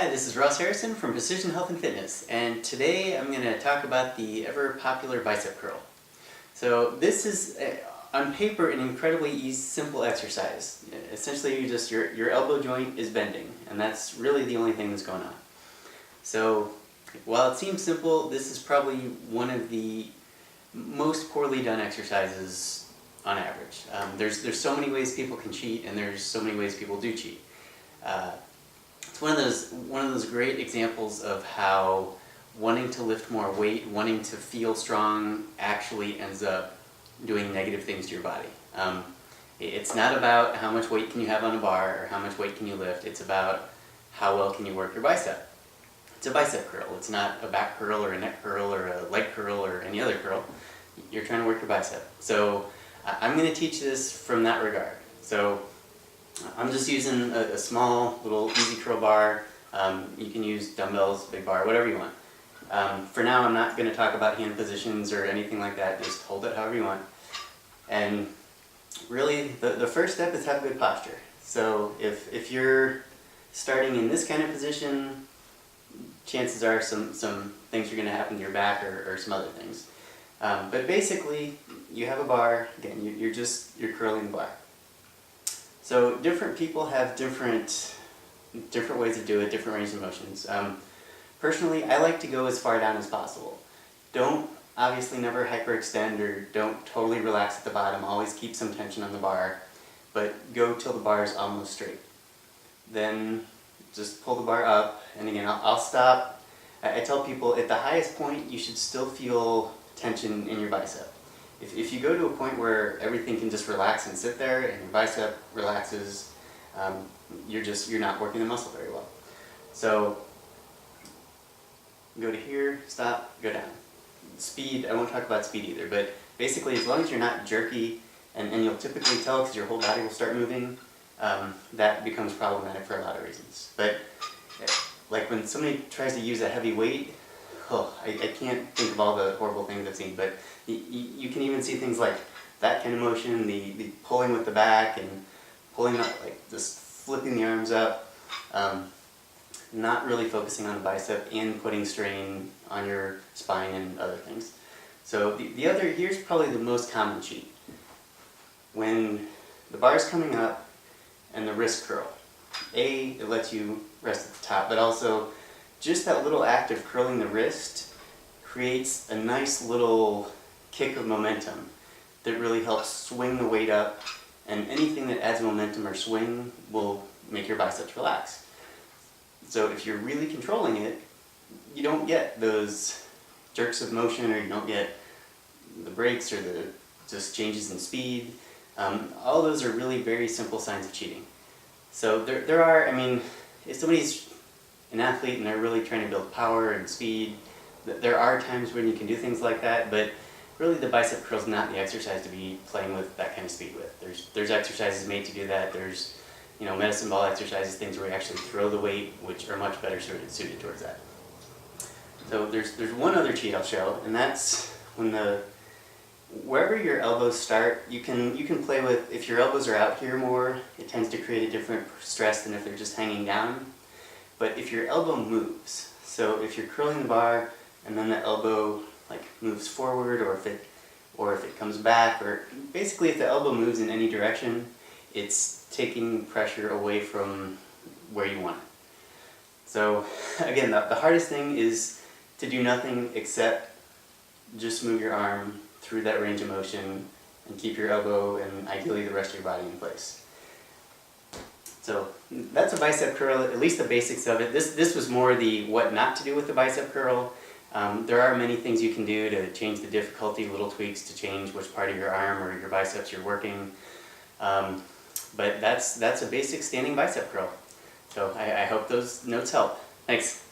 Hi, this is Ross Harrison from Precision Health and Fitness, and today I'm going to talk about the ever-popular bicep curl. So this is, on paper, an incredibly easy, simple exercise. Essentially, your elbow joint is bending, and that's really the only thing that's going on. So while it seems simple, this is probably one of the most poorly done exercises on average. There's so many ways people can cheat, and there's so many ways people do cheat. It's one of those great examples of how wanting to lift more weight, wanting to feel strong, actually ends up doing negative things to your body. It's not about how much weight can you have on a bar or how much weight can you lift. It's about how well can you work your bicep. It's a bicep curl. It's not a back curl or a neck curl or a leg curl or any other curl. You're trying to work your bicep. So I'm going to teach this from that regard. So I'm just using a small little easy curl bar. You can use dumbbells, big bar, whatever you want. For now, I'm not going to talk about hand positions or anything like that. Just hold it however you want. And really, the first step is have good posture. So if you're starting in this kind of position, chances are some things are going to happen to your back or some other things. But basically, you have a bar. Again, you're curling the bar. So different people have different ways to do it, different range of motions. Personally, I like to go as far down as possible. Don't obviously never hyperextend or don't totally relax at the bottom. Always keep some tension on the bar, but go till the bar is almost straight. Then just pull the bar up, and again, I'll stop. I tell people at the highest point, you should still feel tension in your bicep. If you go to a point where everything can just relax and sit there and your bicep relaxes, you're not working the muscle very well. So go to here, stop, go down. Speed, I won't talk about speed either, but basically as long as you're not jerky, and you'll typically tell because your whole body will start moving, that becomes problematic for a lot of reasons. But like when somebody tries to use a heavy weight, I can't think of all the horrible things I've seen, but you can even see things like that kind of motion, the pulling with the back and pulling up, like just flipping the arms up, not really focusing on the bicep and putting strain on your spine and other things. So here's probably the most common cheat. When the bar's coming up and the wrist curl, it lets you rest at the top, but also just that little act of curling the wrist creates a nice little kick of momentum that really helps swing the weight up, and anything that adds momentum or swing will make your biceps relax. So if you're really controlling it, you don't get those jerks of motion, or you don't get the breaks or the just changes in speed. All those are really very simple signs of cheating. So there are, if somebody's an athlete and they're really trying to build power and speed, there are times when you can do things like that, but really the bicep curl is not the exercise to be playing with that kind of speed with. There's exercises made to do that. There's medicine ball exercises, things where you actually throw the weight, which are much better suited towards that. So there's one other cheat I'll show, and that's when wherever your elbows start, you can play with. If your elbows are out here more, it tends to create a different stress than if they're just hanging down. But if your elbow moves, so if you're curling the bar and then the elbow moves forward, or if it comes back, or basically if the elbow moves in any direction, it's taking pressure away from where you want it. So again, the hardest thing is to do nothing except just move your arm through that range of motion and keep your elbow and ideally the rest of your body in place. So that's a bicep curl, at least the basics of it. This was more the what not to do with the bicep curl. There are many things you can do to change the difficulty, little tweaks to change which part of your arm or your biceps you're working. But that's a basic standing bicep curl. So I hope those notes help. Thanks.